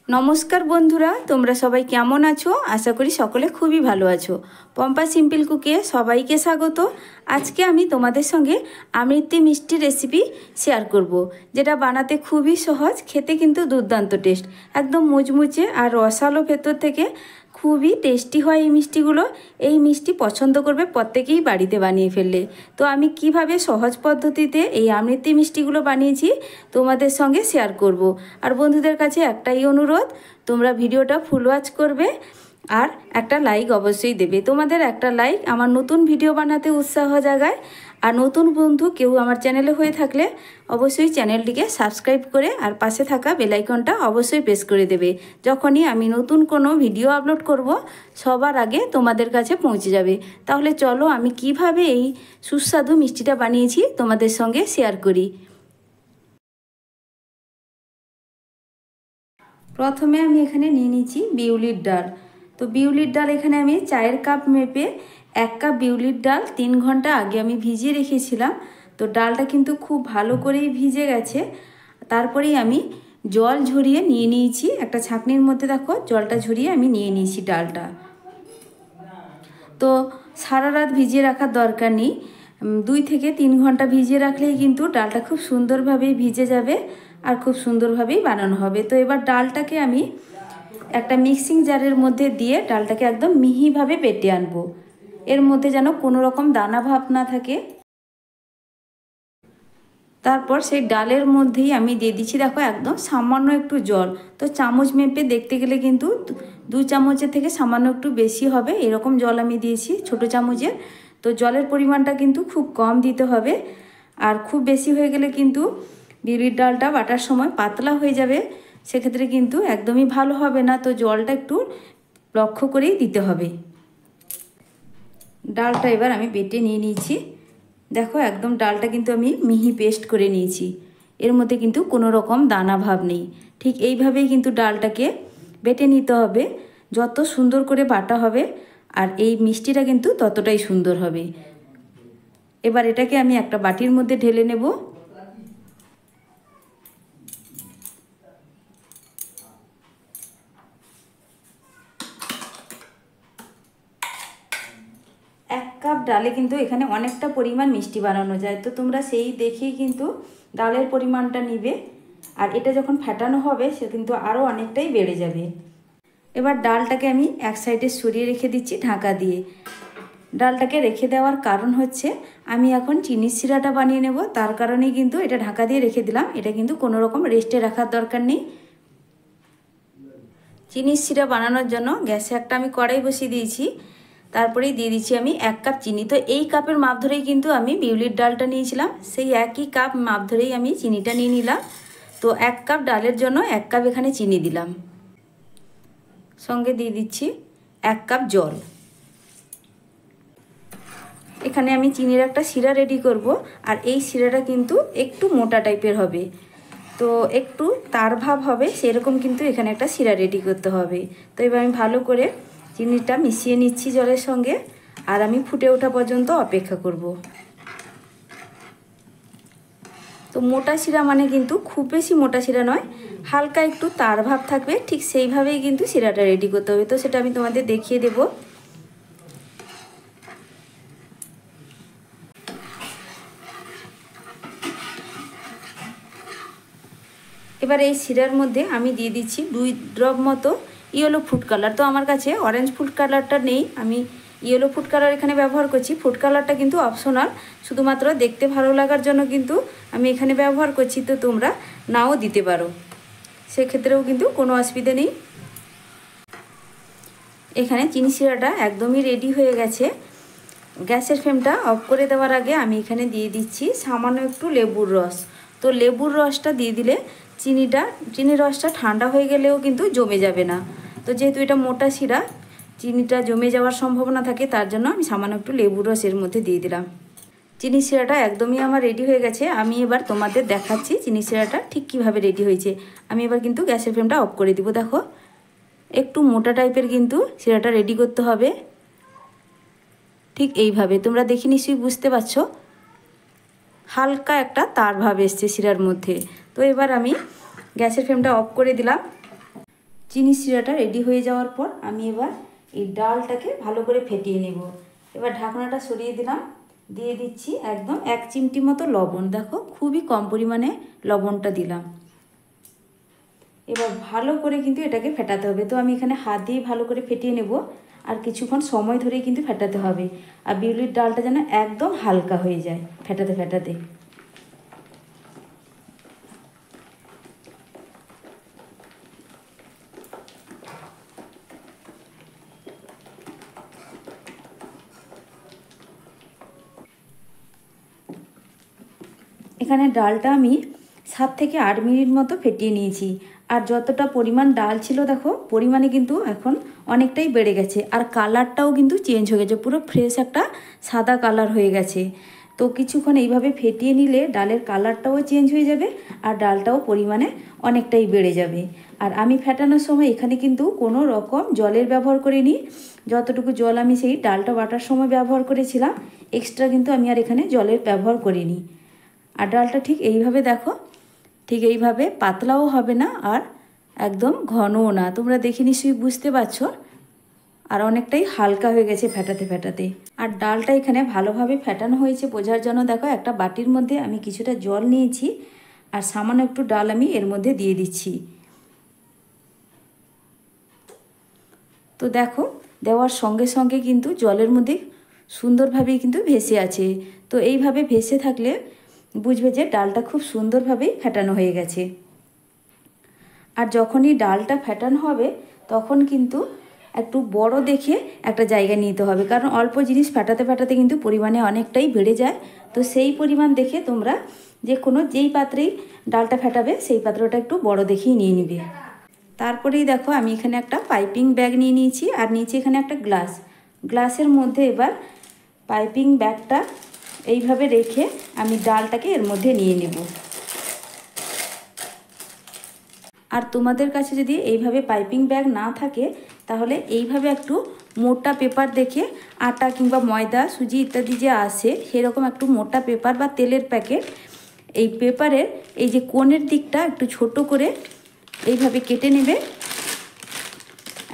নমস্কার বন্ধুরা, তোমরা সবাই কেমন আছো? আশা করি সকলে খুবই ভালো আছো। পম্পা সিম্পল কুকে সবাইকে স্বাগত। আজকে আমি তোমাদের সঙ্গে আমৃতি মিষ্টি রেসিপি শেয়ার করব, যেটা বানাতে খুবই সহজ, খেতে কিন্তু দুর্দান্ত টেস্ট, একদম মুচমুচে আর রসালো ভেতর থেকে খুবই টেস্টি হয় এই মিষ্টিগুলো। এই মিষ্টি পছন্দ করবে প্রত্যেকেই বাড়িতে বানিয়ে ফেললে। তো আমি কিভাবে সহজ পদ্ধতিতে এই আমৃতি মিষ্টিগুলো বানিয়েছি তোমাদের সঙ্গে শেয়ার করব। আর বন্ধুদের কাছে একটাই অনুরোধ, তোমরা ভিডিওটা ফুল ওয়াচ করবে আর একটা লাইক অবশ্যই দেবে। তোমাদের একটা লাইক আমার নতুন ভিডিও বানাতে উৎসাহ জাগায়। আর নতুন বন্ধু কেউ আমার চ্যানেলে হয়ে থাকলে অবশ্যই চ্যানেলটিকে সাবস্ক্রাইব করে আর পাশে থাকা বেল আইকনটা অবশ্যই প্রেস করে দেবে। যখনই আমি নতুন কোনো ভিডিও আপলোড করব সবার আগে তোমাদের কাছে পৌঁছে যাবে। তাহলে চলো আমি কিভাবে এই সুস্বাদু মিষ্টিটা বানিয়েছি তোমাদের সঙ্গে শেয়ার করি। প্রথমে আমি এখানে নিয়ে নিচ্ছি বিউলির ডাল। তো বিউলির ডাল এখানে আমি 4 কাপ মেপে 1 কাপ বিউলির ডাল 3 ঘন্টা আগে আমি ভিজিয়ে রেখেছিলাম। তো ডালটা কিন্তু খুব ভালো করেই ভিজে গেছে। তারপরেই আমি জল ঝরিয়ে নিয়ে নিয়েছি একটা ছাঁকনির মধ্যে। দেখো জলটা ঝরিয়ে আমি নিয়ে নিয়েছি ডালটা। তো সারা রাত ভিজিয়ে রাখার দরকার নেই, 2 থেকে 3 ঘন্টা ভিজিয়ে রাখলেই কিন্তু ডালটা খুব সুন্দরভাবেই ভিজে যাবে আর খুব সুন্দরভাবেই বানানো হবে। তো এবার ডালটাকে আমি একটা মিক্সিং জারের মধ্যে দিয়ে ডালটাকে একদম মিহিভাবে বেটে আনবো। এর মধ্যে যেন কোনো রকম দানা ভাব না থাকে। তারপর সেই ডালের মধ্যেই আমি দিয়ে দিচ্ছি, দেখো একদম সামান্য একটু জল। তো চামচ মেপে দেখতে গেলে কিন্তু 2 চামচের থেকে সামান্য একটু বেশি হবে, এরকম জল আমি দিয়েছি ছোটো চামচের। তো জলের পরিমাণটা কিন্তু খুব কম দিতে হবে, আর খুব বেশি হয়ে গেলে কিন্তু বিউলির ডালটা বাটার সময় পাতলা হয়ে যাবে, সেক্ষেত্রে কিন্তু একদমই ভালো হবে না। তো জলটা একটু লক্ষ্য করেই দিতে হবে। ডালটা এবার আমি বেটে নিয়ে নিয়েছি। দেখো একদম ডালটা কিন্তু আমি মিহি পেস্ট করে নিয়েছি, এর মধ্যে কিন্তু কোনো রকম দানা ভাব নেই। ঠিক এইভাবেই কিন্তু ডালটাকে বেটে নিতে হবে। যত সুন্দর করে বাটা হবে আর এই মিষ্টিটা কিন্তু ততটাই সুন্দর হবে। এবার এটাকে আমি একটা বাটির মধ্যে ঢেলে নেব। এক কাপ ডালে কিন্তু এখানে অনেকটা পরিমাণ মিষ্টি বানানো যায়। তো তোমরা সেই দেখেই কিন্তু ডালের পরিমাণটা নিবে, আর এটা যখন ফেটানো হবে সে কিন্তু আরও অনেকটাই বেড়ে যাবে। এবার ডালটাকে আমি এক সাইডে সরিয়ে রেখে দিচ্ছি ঢাকা দিয়ে। ডালটাকে রেখে দেওয়ার কারণ হচ্ছে আমি এখন চিনির শিরাটা বানিয়ে নেব, তার কারণেই কিন্তু এটা ঢাকা দিয়ে রেখে দিলাম। এটা কিন্তু কোনো রকম রেস্টে রাখার দরকার নেই। চিনির শিরা বানানোর জন্য গ্যাসে একটা আমি কড়াই বসিয়ে দিয়েছি, তারপরেই দিয়ে দিচ্ছি আমি 1 কাপ চিনি। তো এই কাপের মাপ ধরেই কিন্তু আমি বিউলির ডালটা নিয়েছিলাম, সেই একই কাপ মাপ ধরেই আমি চিনিটা নিয়ে নিলাম। তো 1 কাপ ডালের জন্য 1 কাপ এখানে চিনি দিলাম, সঙ্গে দিয়ে দিচ্ছি 1 কাপ জল। এখানে আমি চিনির একটা শিরা রেডি করব, আর এই শিরাটা কিন্তু একটু মোটা টাইপের হবে, তো একটু তার ভাব হবে সেরকম কিন্তু এখানে একটা শিরা রেডি করতে হবে। তো এবার আমি ভালো করে চিনিটা মিশিয়ে নিচ্ছি জলের সঙ্গে, আর আমি ফুটে ওঠা পর্যন্ত অপেক্ষা করব। তো মোটা শিরা মানে কিন্তু খুব বেশি মোটা শিরা নয়, হালকা একটু তার ভাব থাকবে, ঠিক সেইভাবেই কিন্তু শিরাটা রেডি করতে হবে। তো সেটা আমি তোমাদের দেখিয়ে দেব। এবার এই শিরার মধ্যে আমি দিয়ে দিচ্ছি 2 ড্রপ মতো ইয়েলো ফুড কালার। তো আমার কাছে অরেঞ্জ ফুড কালারটা নেই, আমি ইয়েলো ফুড কালার এখানে ব্যবহার করছি। ফুড কালারটা কিন্তু অপশনাল, শুধুমাত্র দেখতে ভালো লাগার জন্য কিন্তু আমি এখানে ব্যবহার করছি। তো তোমরা নাও দিতে পারো, সেক্ষেত্রেও কিন্তু কোনো অসুবিধা নেই। এখানে চিনি শিরাটা একদমই রেডি হয়ে গেছে। গ্যাসের ফ্লেমটা অফ করে দেওয়ার আগে আমি এখানে দিয়ে দিচ্ছি সামান্য একটু লেবুর রস। তো লেবুর রসটা দিয়ে দিলে চিনির রসটা ঠান্ডা হয়ে গেলেও কিন্তু জমে যাবে না। তো যেহেতু এটা মোটা শিরা, চিনিটা জমে যাওয়ার সম্ভাবনা থাকে, তার জন্য আমি সামান্য একটু লেবুর রস এর মধ্যে দিয়ে দিলাম। চিনি শিরাটা একদমই আমার রেডি হয়ে গেছে। আমি এবার তোমাদের দেখাচ্ছি চিনি শিরাটা ঠিক কীভাবে রেডি হয়েছে। আমি এবার কিন্তু গ্যাসের ফ্লেমটা অফ করে দিব। দেখো একটু মোটা টাইপের কিন্তু শিরাটা রেডি করতে হবে, ঠিক এইভাবে। তোমরা দেখে নিশ্চয়ই বুঝতে পারছো, হালকা একটা তার ভাব এসছে শিরার মধ্যে। তো এবার আমি গ্যাসের ফ্লেমটা অফ করে দিলাম। চিনি শিরাটা রেডি হয়ে যাওয়ার পর আমি এবার এই ডালটাকে ভালো করে ফেটিয়ে নেব। এবার ঢাকনাটা সরিয়ে দিলাম, দিয়ে দিচ্ছি একদম 1 চিমটি মতো লবণ। দেখো খুবই কম পরিমাণে লবণটা দিলাম। এবার ভালো করে কিন্তু এটাকে ফেটাতে হবে। তো আমি এখানে হাত দিয়ে ভালো করে ফেটিয়ে নেব, আর কিছুক্ষণ সময় ধরেই কিন্তু ফেটাতে হবে। আর বিউলির ডালটা যেন একদম হালকা হয়ে যায় ফেটাতে ফেটাতে। এখানে ডালটা আমি 7 থেকে 8 মিনিট মতো ফেটিয়ে নিয়েছি। আর যতটা পরিমাণ ডাল ছিল দেখো পরিমাণে কিন্তু এখন অনেকটাই বেড়ে গেছে, আর কালারটাও কিন্তু চেঞ্জ হয়ে গেছে, পুরো ফ্রেশ একটা সাদা কালার হয়ে গেছে। তো কিছুক্ষণ এইভাবে ফেটিয়ে নিলে ডালের কালারটাও চেঞ্জ হয়ে যাবে, আর ডালটাও পরিমাণে অনেকটাই বেড়ে যাবে। আর আমি ফেটানোর সময় এখানে কিন্তু কোনো রকম জলের ব্যবহার করিনি। যতটুকু জল আমি সেই ডালটা বাটার সময় ব্যবহার করেছিলাম, এক্সট্রা কিন্তু আমি আর এখানে জলের ব্যবহার করিনি। আর ডালটা ঠিক এইভাবে দেখো, ঠিক এইভাবে পাতলাও হবে না আর একদম ঘনও না। তোমরা দেখে নিশ্চয়ই বুঝতে পারছো। আর অনেকটাই হালকা হয়ে গেছে ফেটাতে ফেটাতে। আর ডালটা এখানে ভালোভাবে ফেটানো হয়েছে বোঝার জন্য দেখো একটা বাটির মধ্যে আমি কিছুটা জল নিয়েছি, আর সামান্য একটু ডাল আমি এর মধ্যে দিয়ে দিচ্ছি। তো দেখো দেওয়ার সঙ্গে সঙ্গে কিন্তু জলের মধ্যে সুন্দরভাবেই কিন্তু ভেসে আছে। তো এইভাবে ভেসে থাকলে বুঝবে যে ডালটা খুব সুন্দরভাবেই ফেটানো হয়ে গেছে। আর যখনই ডালটা ফেটানো হবে তখন কিন্তু একটু বড় দেখে একটা জায়গা নিতে হবে, কারণ অল্প জিনিস ফেটাতে ফেটাতে কিন্তু পরিমাণে অনেকটাই বেড়ে যায়। তো সেই পরিমাণ দেখে তোমরা যে কোনো যেই পাত্রেই ডালটা ফেটাবে সেই পাত্রটা একটু বড় দেখেই নিয়ে নিবে। তারপরেই দেখো আমি এখানে একটা পাইপিং ব্যাগ নিয়ে নিয়েছি, আর নিচে এখানে একটা গ্লাসের মধ্যে এবার পাইপিং ব্যাগটা এইভাবে রেখে আমি ডালটাকে এর মধ্যে নিয়ে নেব। আর তোমাদের কাছে যদি এইভাবে পাইপিং ব্যাগ না থাকে তাহলে এইভাবে একটু মোটা পেপার দেখে, আটা কিংবা ময়দা সুজি ইত্যাদি যে আসে সেরকম একটু মোটা পেপার বা তেলের প্যাকেট, এই পেপারের এই যে কোণের দিকটা একটু ছোট করে এইভাবে কেটে নেবে।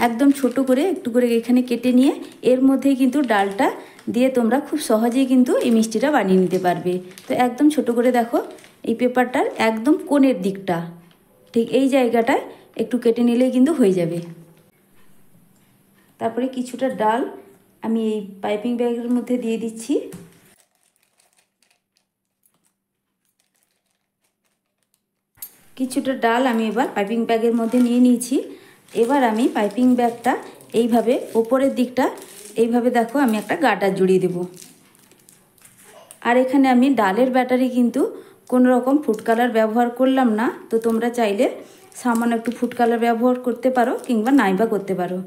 একদম ছোট করে একটু করে এখানে কেটে নিয়ে এর মধ্যেই কিন্তু ডালটা দিয়ে তোমরা খুব সহজেই কিন্তু এই মিষ্টিটা বানিয়ে নিতে পারবে। তো একদম ছোট করে দেখো এই পেপারটার একদম কোণের দিকটা ঠিক এই জায়গাটায় একটু কেটে নিলেই কিন্তু হয়ে যাবে। তারপরে কিছুটা ডাল আমি এই পাইপিং ব্যাগের মধ্যে দিয়ে দিচ্ছি। কিছুটা ডাল আমি এবার পাইপিং ব্যাগের মধ্যে নিয়ে নিয়েছি। এবার আমি পাইপিং ব্যাগটা এইভাবে ওপরের দিকটা এইভাবে দেখো আমি একটা গার্ডার জড়িয়ে দেব। আর এখানে আমি ডালের ব্যাটারে কিন্তু কোনো রকম ফুড কালার ব্যবহার করলাম না। তো তোমরা চাইলে সামান্য একটু ফুড কালার ব্যবহার করতে পারো কিংবা নাইবা করতে পারো।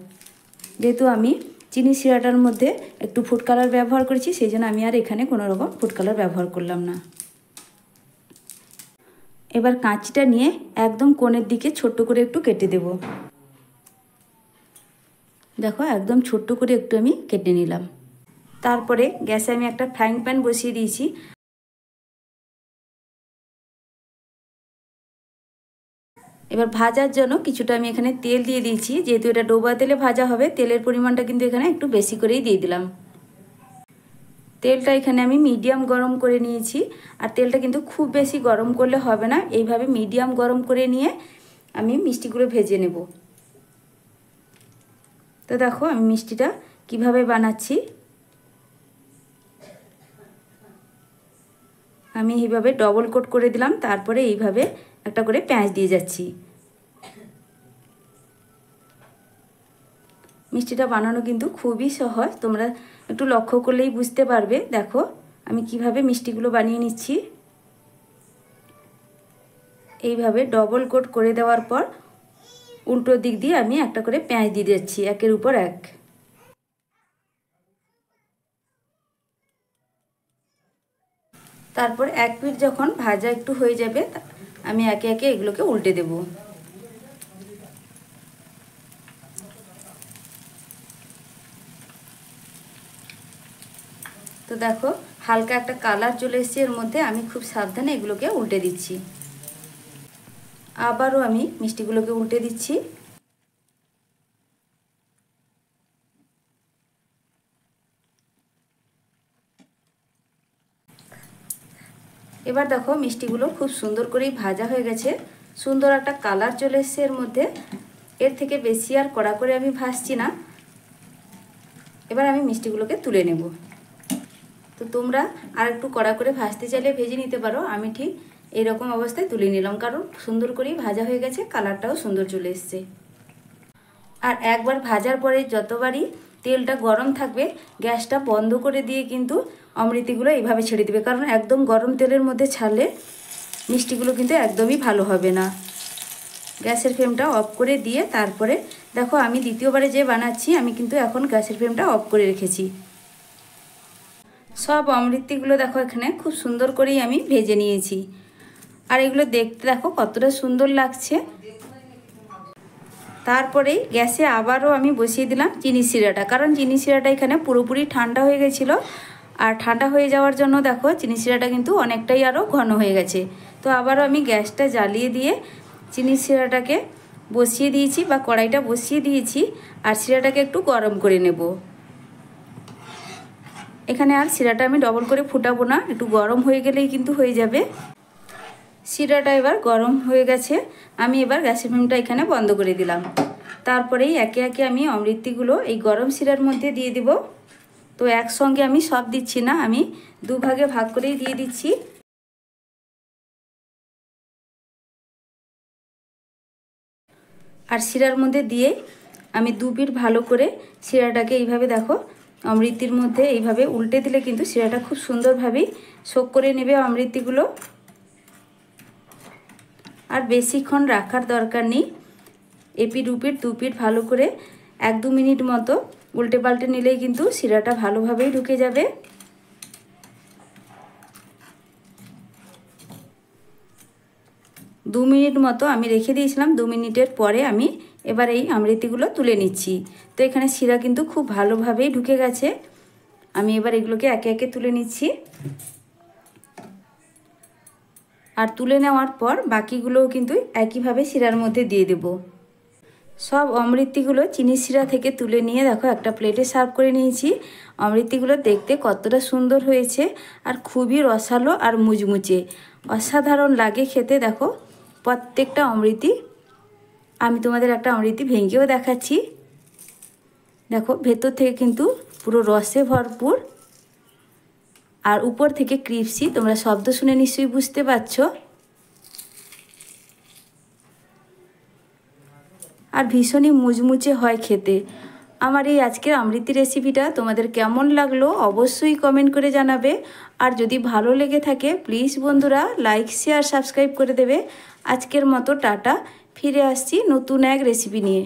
যেহেতু আমি চিনি শিরাটার মধ্যে একটু ফুড কালার ব্যবহার করেছি সেই জন্য আমি আর এখানে কোনো রকম ফুড কালার ব্যবহার করলাম না। এবার কাঁচিটা নিয়ে একদম কোণের দিকে ছোট্ট করে একটু কেটে দেব। দেখো একদম ছোট্ট করে একটু আমি কেটে নিলাম। তারপরে গ্যাসে আমি একটা ফ্রাইং প্যান বসিয়ে দিয়েছি। এবার ভাজার জন্য কিছুটা আমি এখানে তেল দিয়ে দিয়েছি। যেহেতু এটা ডোবা তেলে ভাজা হবে, তেলের পরিমাণটা কিন্তু এখানে একটু বেশি করেই দিয়ে দিলাম। তেলটা এখানে আমি মিডিয়াম গরম করে নিয়েছি। আর তেলটা কিন্তু খুব বেশি গরম করলে হবে না, এইভাবে মিডিয়াম গরম করে নিয়ে আমি মিষ্টিগুলো ভেজে নেব। তো দেখো আমি মিষ্টিটা কিভাবে বানাচ্ছি। আমি এইভাবে ডবল কোট করে দিলাম, তারপরে এইভাবে একটা করে পেঁয়াজ দিয়ে যাচ্ছি। মিষ্টিটা বানানো কিন্তু খুবই সহজ, তোমরা একটু লক্ষ্য করলেই বুঝতে পারবে। দেখো আমি কিভাবে মিষ্টিগুলো বানিয়ে নিচ্ছি। এইভাবে ডবল কোট করে দেওয়ার পর উল্টো দিক দিয়ে আমি একটা করে পেঁয়াজ দিয়ে দিচ্ছি একের উপর এক। তারপর এক পিঠ যখন ভাজা একটু হয়ে যাবে আমি একে একে এগুলোকে উল্টে দেব। তো দেখো হালকা একটা কালার চলে এসেছে এর মধ্যে, আমি খুব সাবধানে এগুলোকে উল্টে দিচ্ছি। আবারও আমি মিষ্টিগুলোকে উল্টে দিচ্ছি। এবার দেখো মিষ্টিগুলো খুব সুন্দর করেই ভাজা হয়ে গেছে, সুন্দর একটা কালার চলে এসছে এর মধ্যে। এর থেকে বেশি আর কড়া করে আমি ভাজছি না। এবার আমি মিষ্টিগুলোকে তুলে নেব। তো তোমরা আর একটু কড়া করে ভাজতে চাইলে ভেজে নিতে পারো। আমি ঠিক এইরকম অবস্থায় তুলে নিলাম, কারণ সুন্দর করেই ভাজা হয়ে গেছে, কালারটাও সুন্দর চলে এসছে। আর একবার ভাজার পরে যতবারই তেলটা গরম থাকবে গ্যাসটা বন্ধ করে দিয়ে কিন্তু অমৃতিগুলো এইভাবে ছেড়ে দেবে, কারণ একদম গরম তেলের মধ্যে ছাড়লে মিষ্টিগুলো কিন্তু একদমই ভালো হবে না। গ্যাসের ফ্লেমটা অফ করে দিয়ে তারপরে দেখো আমি দ্বিতীয়বারে যে বানাচ্ছি, আমি কিন্তু এখন গ্যাসের ফ্লেমটা অফ করে রেখেছি। সব অমৃতিগুলো দেখো এখানে খুব সুন্দর করেই আমি ভেজে নিয়েছি। আর এগুলো দেখতে দেখো কতটা সুন্দর লাগছে। তারপরেই গ্যাসে আবারও আমি বসিয়ে দিলাম চিনি শিরাটা, কারণ চিনি শিরাটা এখানে পুরোপুরি ঠান্ডা হয়ে গেছিলো। আর ঠান্ডা হয়ে যাওয়ার জন্য দেখো চিনি শিরাটা কিন্তু অনেকটাই আরও ঘন হয়ে গেছে। তো আবারও আমি গ্যাসটা জ্বালিয়ে দিয়ে চিনি শিরাটাকে বসিয়ে দিয়েছি বা কড়াইটা বসিয়ে দিয়েছি। আর শিরাটাকে একটু গরম করে নেব। এখানে আর শিরাটা আমি ডবল করে ফুটাবো না, একটু গরম হয়ে গেলেই কিন্তু হয়ে যাবে। শিরাটা এবার গরম হয়ে গেছে, আমি এবার গ্যাসের ফ্লেমটা এখানে বন্ধ করে দিলাম। তারপরেই একে একে আমি অমৃতিগুলো এই গরম শিরার মধ্যে দিয়ে দিব। তো একসঙ্গে আমি সব দিচ্ছি না, আমি দুভাগে ভাগ করেই দিয়ে দিচ্ছি। আর শিরার মধ্যে দিয়ে আমি দুপিঠ ভালো করে শিরাটাকে এইভাবে দেখো অমৃতির মধ্যে এইভাবে উল্টে দিলে কিন্তু শিরাটা খুব সুন্দরভাবেই শোক করে নেবে অমৃতিগুলো। আর বেশিক্ষণ রাখার দরকার নেই, এপিঠ উপিঠ দুপিঠ ভালো করে 1-2 মিনিট মতো উল্টে পাল্টে নিলেই কিন্তু শিরাটা ভালোভাবেই ঢুকে যাবে। দু মিনিট মতো আমি রেখে দিয়েছিলাম। 2 মিনিটের পরে আমি এবার এই অমৃতিগুলো তুলে নিচ্ছি। তো এখানে শিরা কিন্তু খুব ভালোভাবেই ঢুকে গেছে। আমি এবার এগুলোকে একে একে তুলে নিচ্ছি। আর তুলে নেওয়ার পর বাকিগুলোও কিন্তু একইভাবে শিরার মধ্যে দিয়ে দেব। সব অমৃতিগুলো চিনি শিরা থেকে তুলে নিয়ে দেখো একটা প্লেটে সার্ভ করে নিয়েছি। অমৃতিগুলো দেখতে কতটা সুন্দর হয়েছে আর খুবই রসালো আর মুচমুচে, অসাধারণ লাগে খেতে। দেখো প্রত্যেকটা অমৃতি, আমি তোমাদের একটা অমৃতি ভেঙেও দেখাচ্ছি। দেখো ভেতর থেকে কিন্তু পুরো রসে ভরপুর আর উপর থেকে ক্রিপসি। তোমরা শব্দ শুনে নিশ্চয়ই বুঝতে পারছো। আর ভীষণই মুচমুচে হয় খেতে। আমার এই আজকের অমৃতি রেসিপিটা তোমাদের কেমন লাগলো অবশ্যই কমেন্ট করে জানাবে। আর যদি ভালো লেগে থাকে প্লিজ বন্ধুরা লাইক শেয়ার সাবস্ক্রাইব করে দেবে। আজকের মতো টাটা, ফিরে আসছি নতুন এক রেসিপি নিয়ে।